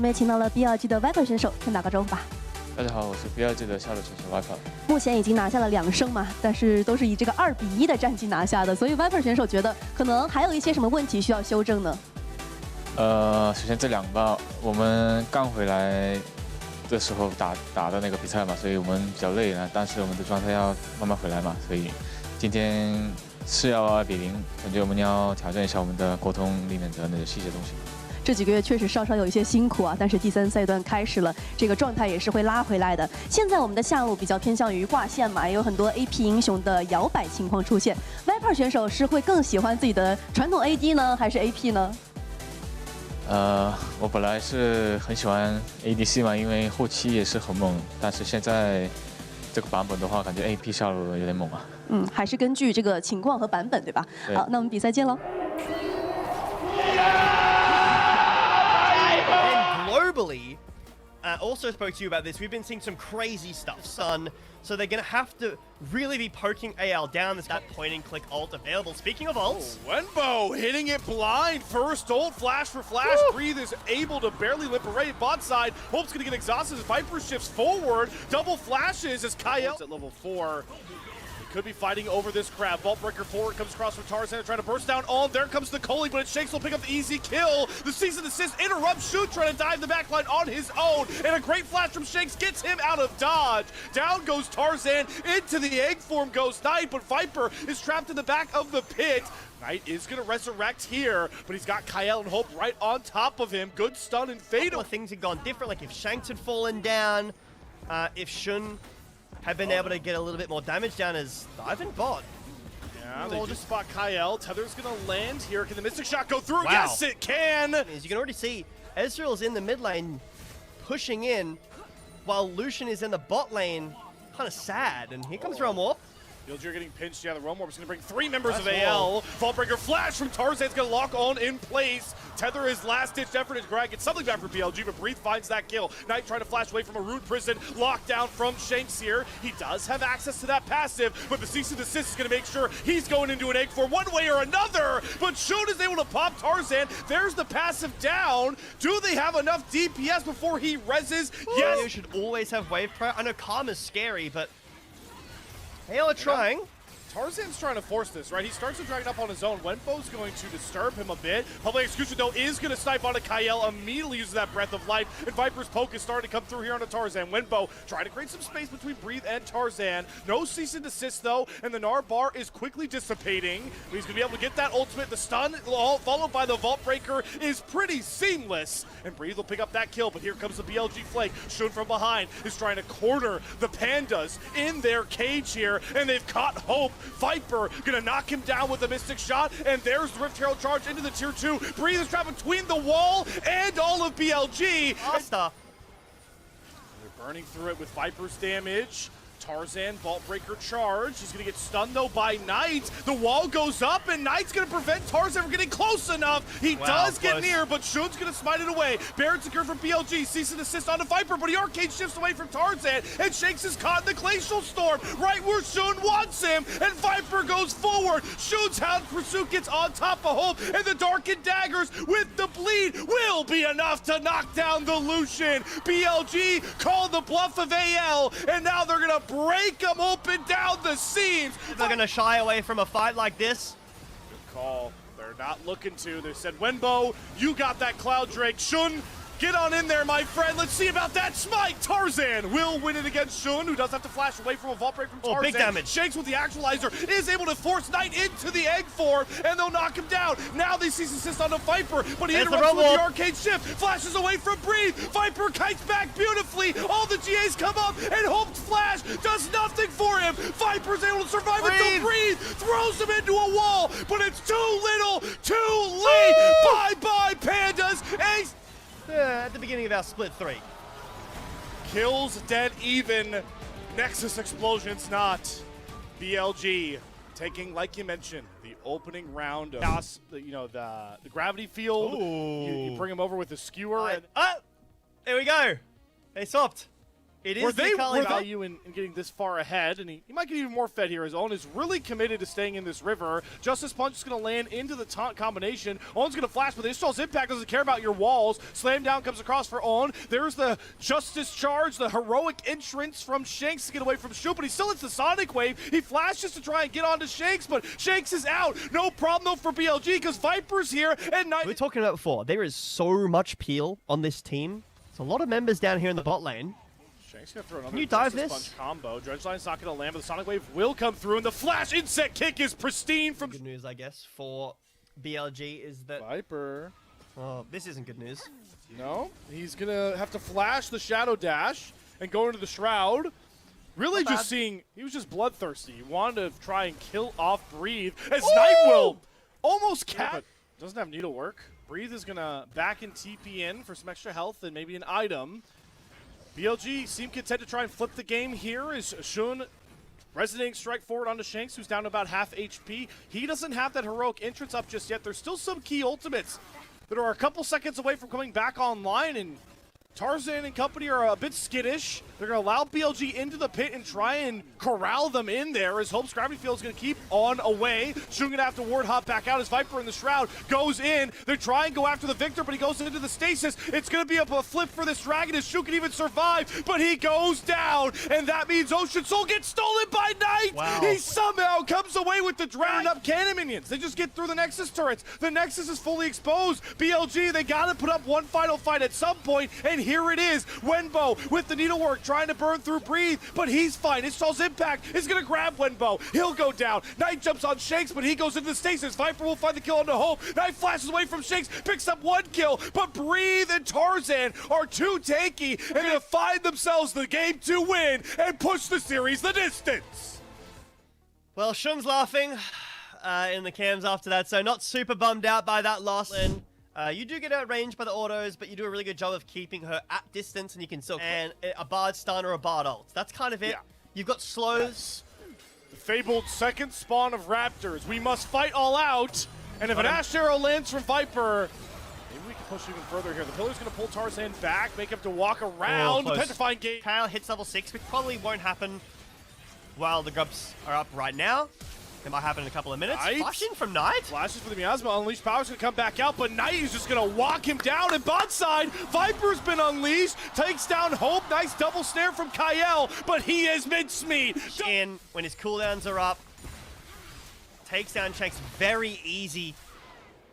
备请到了 BLG 的 Viper 选手，先打个招呼吧。大家好，我是 BLG 的下路选手 Viper。目前已经拿下了2胜嘛，但是都是以这个2比1的战绩拿下的，所以 Viper 选手觉得可能还有一些什么问题需要修正呢？首先这2把我们刚回来的时候打的那个比赛嘛，所以我们比较累呢，但是我们的状态要慢慢回来嘛，所以今天是要2比0，感觉我们要挑战一下我们的沟通里面的那个细节东西。这几个月确实稍稍有一些辛苦啊，但是第3赛段开始了，这个状态也是会拉回来的。现在我们的下路比较偏向于挂线嘛，也有很多 AP 英雄的摇摆情况出现。Viper 选手是会更喜欢自己的传统 AD 呢，还是 AP 呢？我本来是很喜欢 ADC 嘛，因为后期也是很猛，但是现在这个版本的话，感觉 AP 下路有点猛啊。还是根据这个情况和版本，对吧？对。好，那我们比赛见喽。Globally, also spoke to you about this. We've been seeing some crazy stuff, son. So they're gonna have to really be poking AL down. There's that point and click ult available. Speaking of ults, Wenbo hitting it blind. First ult, flash for flash. Breathe is able to barely liberate bot side. Hope's gonna get exhausted as Viper shifts forward. Double flashes as Kyle at level 4. Could be fighting over this crab. Vault Breaker forward comes across from Tarzan trying to burst down on. There comes the Coley, but Shakes will pick up the easy kill. The season assist interrupts Shoot trying to dive the backline on his own. And a great flash from Shakes gets him out of dodge. Down goes Tarzan. Into the egg form goes Knight, but Viper is trapped in the back of the pit. Knight is going to resurrect here, but he's got Kyle and Hope right on top of him. Good stun and fatal. Things had gone different, like if Shanks had fallen down, if Shun have been able to get a little bit more damage down as Ivan bot. Yeah, they just spot Kyle. Tether's gonna land here. Can the Mystic Shot go through? Wow. Yes, it can! As you can already see, Ezreal's in the mid lane, pushing in, while Lucian is in the bot lane, kind of sad. And here comes Realm Warp. You're getting pinched. Yeah, the Realm Warp is going to bring 3 members of AL. Vaultbreaker flash from Tarzan's going to lock on in place. Tether is last-ditched effort as Greg gets something back for BLG, but Breathe finds that kill. Knight trying to flash away from a Rude Prison. Lockdown from Shanks here. He does have access to that passive, but the cease and desist is going to make sure he's going into an egg for one way or another. But Shun is able to pop Tarzan. There's the passive down. Do they have enough DPS before he reses? Yes. You should always have wave prayer. I know Karma's scary, but they are trying. Tarzan's trying to force this, right? He starts to drag it up on his own. Wenbo's going to disturb him a bit. Public Execution, though, is going to snipe onto Kyle, immediately uses that Breath of Life, and Viper's poke is starting to come through here onto Tarzan. Wenbo trying to create some space between Breathe and Tarzan. No cease and desist, though, and the Gnar bar is quickly dissipating. He's going to be able to get that ultimate. The stun, followed by the Vault Breaker, is pretty seamless. And Breathe will pick up that kill, but here comes the BLG Flake. Shun from behind is trying to corner the Pandas in their cage here, and they've caught Hope. Viper gonna knock him down with a Mystic Shot, and there's the Rift Herald charge into the tier 2. Breathe is trapped between the wall and all of BLG. They're burning through it with Viper's damage. Tarzan, Vault Breaker charge. He's going to get stunned, though, by Knight. The wall goes up, and Knight's going to prevent Tarzan from getting close enough. He does get near, but Shun's going to smite it away. Baron secure from BLG. Cease and assist onto Viper, but he arcade shifts away from Tarzan, and Shanks is caught in the Glacial Storm, right where Shun wants him, and Viper goes forward. Shun's Hound Pursuit gets on top of Hope, and the Darkened Daggers with the bleed will be enough to knock down the Lucian. BLG called the bluff of AL, and now they're going to break them open down the seams. They're going to shy away from a fight like this. Good call. They're not looking to. They said, Wenbo, you got that Cloud Drake. Shun, get on in there, my friend. Let's see about that smite. Tarzan will win it against Shun, who does have to flash away from a Vault Break from Tarzan. Big damage. Shakes with the Actualizer, is able to force Knight into the egg form, and they'll knock him down. Now they cease assist on the Viper, but he interrupts with the Arcade Shift. Flashes away from Breathe. Viper kites back beautifully. All the GAs come up, and Hope's flash does nothing for him. Viper's able to survive until Breathe throws him into a wall, but it's too little, too late. Bye-bye, Pandas. Ace. At the beginning of our split 3. Kills dead even. Nexus explosions not. BLG taking, like you mentioned, the opening round of the gravity field. You bring him over with the skewer. There we go. They stopped. It is Were the they Kali value in getting this far ahead, and he might get even more fed here. His Owen is really committed to staying in this river. Justice Punch is going to land into the taunt combination. Owen's going to flash, but Ishtal's impact doesn't care about your walls. Slam down comes across for Owen. There's the Justice charge, the heroic entrance from Shanks to get away from Shu, but he still hits the Sonic Wave. He flashes to try and get onto Shanks, but Shanks is out. No problem, though, for BLG, because Viper's here, and We were talking about before. There is so much peel on this team. There's a lot of members down here in the bot lane. Shanks gonna throw another Can you dive Justice this? Punch combo. Dredgeline's not gonna land, but the Sonic Wave will come through, and the flash insect kick is pristine from Good news, I guess, for BLG is that... Viper. Oh, this isn't good news. No, he's gonna have to flash the Shadow Dash and go into the Shroud. Really Not just bad. seeing, he was just bloodthirsty. He wanted to try and kill off Breathe as Knight will almost cap. Doesn't have needlework. Breathe is gonna back and TP in for some extra health and maybe an item. BLG seem content to try and flip the game here as Shun resonating strike forward onto Shanks, who's down to about half HP. He doesn't have that heroic entrance up just yet. There's still some key ultimates that are a couple seconds away from coming back online, and Tarzan and company are a bit skittish. They're going to allow BLG into the pit and try and corral them in there as Hope's Gravity Field is going to keep on away. Shun going to have to ward hop back out as Viper in the Shroud goes in. They try and go after the Victor, but he goes into the stasis. It's going to be a flip for this Dragon as Shun can even survive, but he goes down, and that means Ocean Soul gets stolen by Knight. Wow. He somehow comes away with the Drowned Up Cannon minions. They just get through the Nexus turrets. The Nexus is fully exposed. BLG, they got to put up one final fight at some point, and here it is. Wenbo with the needlework trying to burn through Breathe, but he's fine. Ishtal's impact is going to grab Wenbo. He'll go down. Knight jumps on Shanks, but he goes into the stasis. Viper will find the kill onto Hope. Knight flashes away from Shanks, picks up one kill, but Breathe and Tarzan are too tanky and going to find themselves the game to win and push the series the distance. Well, Shun's laughing in the cams after that, so not super bummed out by that loss. And you do get outranged by the autos, but you do a really good job of keeping her at distance, and you can still... And a Bard stun or a Bard ult. That's kind of it. Yeah. You've got slows. The fabled second spawn of Raptors. We must fight all out. And if an Ash Arrow lands from Viper, maybe we can push even further here. The Pillar's going to pull Tarzan back, make him to walk around. The close. Petrifying Gate. Kyle hits level 6, which probably won't happen while the grubs are up right now. It might happen in a couple of minutes. Knight? Flashing from Knight. Flashes for the Miasma. Unleashed Power's going to come back out, but Knight is just going to walk him down. And bot side, Viper's been unleashed. Takes down Hope. Nice double snare from Kyle, but he is mincemeat. In when his cooldowns are up. Takes down Shanks very easy.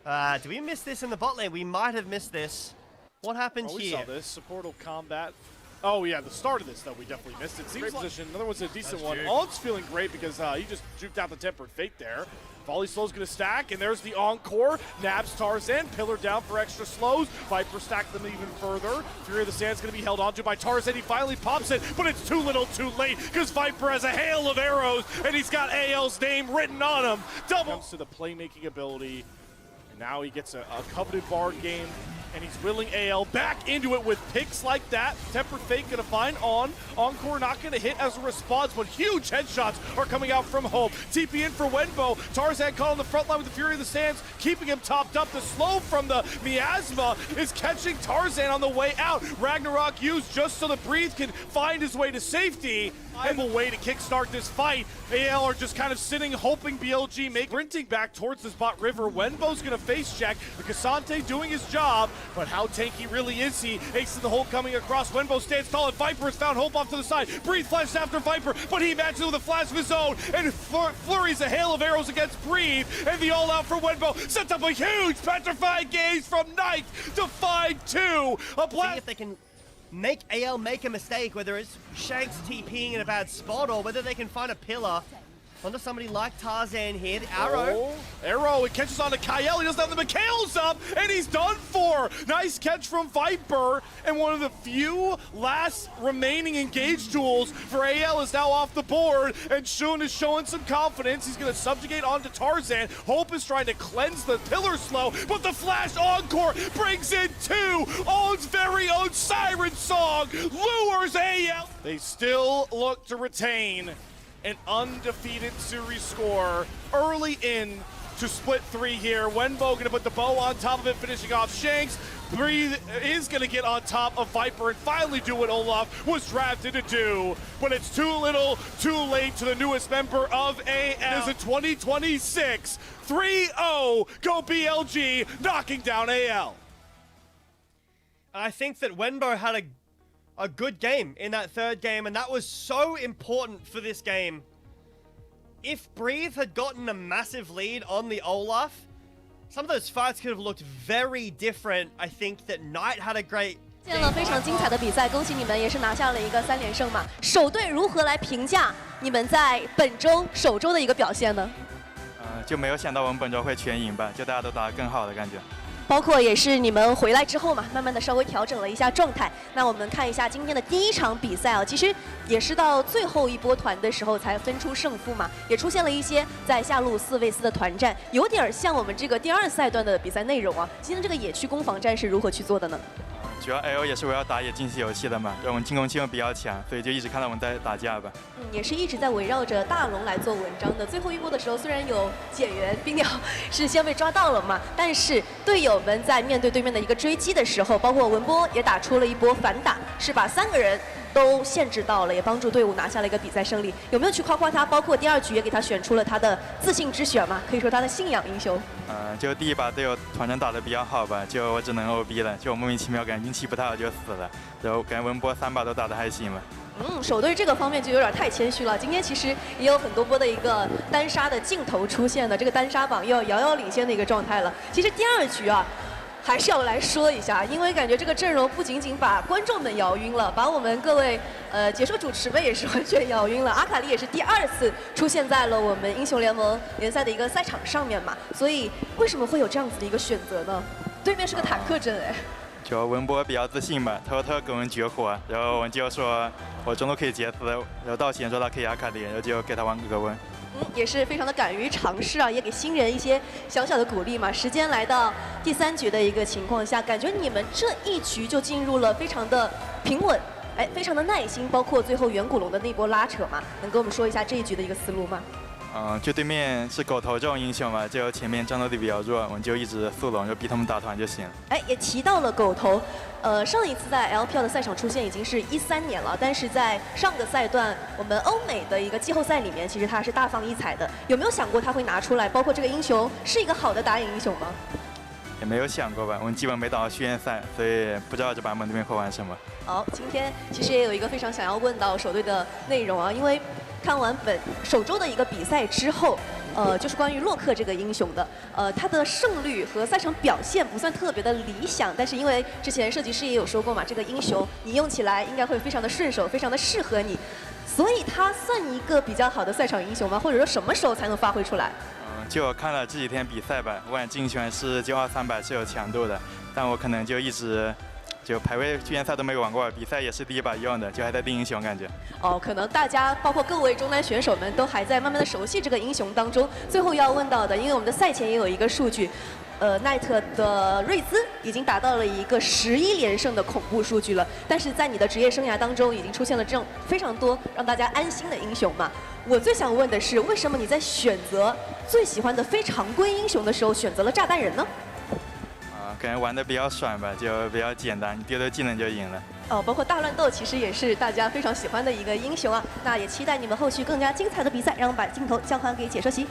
Do we miss this in the bot lane? We might have missed this. What happened Oh, we here? saw this. Supportal combat. Oh, yeah, the start of this, though, we definitely missed it. Seems position. Another one's a decent one. Alt's feeling great because he just juked out the Tempered Fate there. Volley Slow's going to stack, and there's the Encore. Nabs Tarzan, Pillar down for extra slows. Viper stacked them even further. Fury of the Sand's going to be held onto by Tarzan. He finally pops it, but it's too little too late because Viper has a hail of arrows, and he's got AL's name written on him. Double comes to the playmaking ability. And now he gets a coveted Bard game, and he's willing AL back into it with picks like that. Tempered Fate gonna find on. Encore not gonna hit as a response, but huge headshots are coming out from Hope. TP in for Wenbo. Tarzan caught on the front line with the Fury of the Sands, keeping him topped up. The slow from the Miasma is catching Tarzan on the way out. Ragnarok used just so the Breathe can find his way to safety. And a way to kickstart this fight. AL are just kind of sitting, hoping BLG make sprinting back towards this bot river. Wenbo's gonna face check. The Cassante doing his job, but how tanky really is he? Ace of the hole coming across. Wenbo stands tall, and Viper has found Hope off to the side. Breathe flashes after Viper, but he matches it with a flash of his own, and flurries a hail of arrows against Breathe, and the all-out for Wenbo sets up a huge petrified gaze from Knight to find 2. A See blast. if they can make AL make a mistake, whether it's Shanks TPing in a bad spot or whether they can find a pillar onto somebody like Tarzan here. The arrow. Oh, arrow, it catches on to Kyle. He doesn't have the Mikhail's up, and he's done for. Nice catch from Viper, and one of the few last remaining engage tools for AL is now off the board, and Shun is showing some confidence. He's going to subjugate onto Tarzan. Hope is trying to cleanse the pillar slow, but the flash Encore brings in 2. Owen's very own Siren Song lures AL. They still look to retain an undefeated series score early in to split 3 here. Wenbo gonna put the bow on top of it, finishing off Shanks. Breathe is going to get on top of Viper and finally do what Olaf was drafted to do. But it's too little, too late to the newest member of AL. It is a 2026 3-0 go BLG, knocking down AL. I think that Wenbo had a good game in that third game, and that was so important for this game. If Breathe had gotten a massive lead on the Olaf, some of those fights could have looked very different. I think that Knight had a great 见了非常精彩的比赛，恭喜你们也是拿下了一个3连胜嘛。首队如何来评价你们在本周首周的一个表现呢？就没有想到我们本周会全赢吧，就大家都打得更好的感觉。包括也是你们回来之后嘛，慢慢的稍微调整了一下状态。那我们看一下今天的第一场比赛啊，其实也是到最后一波团的时候才分出胜负嘛，也出现了一些在下路4 v 4的团战，有点像我们这个第2赛段的比赛内容啊。今天这个野区攻防战是如何去做的呢？主要 AO 也是围绕打野竞技游戏的嘛，我们进攻气氛比较强，所以就一直看到我们在打架吧。也是一直在围绕着大龙来做文章的。最后一波的时候，虽然有减员，冰鸟是先被抓到了嘛，但是队友们在面对对面的一个追击的时候，包括文波也打出了一波反打，是把3个人都限制到了，也帮助队伍拿下了一个比赛胜利。有没有去夸夸他？包括第2局也给他选出了他的自信之选嘛，可以说他的信仰英雄。就第一把队友团战打得比较好吧，就我只能 OB 了，就我莫名其妙感觉运气不太好就死了，然后感觉文波3把都打得还行吧。首队这个方面就有点太谦虚了。今天其实也有很多波的一个单杀的镜头出现的，这个单杀榜又要遥遥领先的一个状态了。其实第2局啊，还是要来说一下，因为感觉这个阵容不仅仅把观众们摇晕了，把我们各位解说主持们也是完全摇晕了。阿卡丽也是第2次出现在了我们英雄联盟联赛的一个赛场上面嘛，所以为什么会有这样子的一个选择呢？对面是个坦克阵哎。就文波比较自信吧，偷偷跟我们绝活，然后我们就说我中路可以截死，然后道贤说他可以阿卡丽，然后就给他玩格格温。也是非常的敢于尝试啊，也给新人一些小小的鼓励嘛。时间来到第3局的一个情况下，感觉你们这一局就进入了非常的平稳，非常的耐心，包括最后远古龙的那波拉扯嘛，能跟我们说一下这一局的一个思路吗？就对面是狗头这种英雄嘛，就前面战斗力比较弱，我们就一直速龙，就逼他们打团就行。也提到了狗头，上一次在 LPL 的赛场出现已经是13年了，但是在上个赛段我们欧美的一个季后赛里面，其实他是大放异彩的。有没有想过他会拿出来？包括这个英雄是一个好的打野英雄吗？也没有想过吧，我们基本没打到训练赛，所以不知道这版本对面会玩什么。好，今天其实也有一个非常想要问到首队的内容啊，因为看完首周的一个比赛之后，就是关于洛克这个英雄的，他的胜率和赛场表现不算特别的理想，但是因为之前设计师也有说过嘛，这个英雄你用起来应该会非常的顺手，非常的适合你，所以他算一个比较好的赛场英雄吗？或者说什么时候才能发挥出来？就我看了这几天比赛吧，我感觉竞选是就200-300是有强度的，但我可能就一直就排位训练赛都没有玩过，比赛也是第一把用的，就还在定英雄感觉。可能大家包括各位中单选手们都还在慢慢的熟悉这个英雄当中。最后要问到的，因为我们的赛前也有一个数据。奈特的瑞兹已经达到了一个11连胜的恐怖数据了，但是在你的职业生涯当中已经出现了这种非常多让大家安心的英雄嘛。我最想问的是，为什么你在选择最喜欢的非常规英雄的时候选择了炸弹人呢？感觉玩的比较爽吧，就比较简单，你丢丢技能就赢了。包括大乱斗其实也是大家非常喜欢的一个英雄啊。那也期待你们后续更加精彩的比赛，让我们把镜头交还给解说席。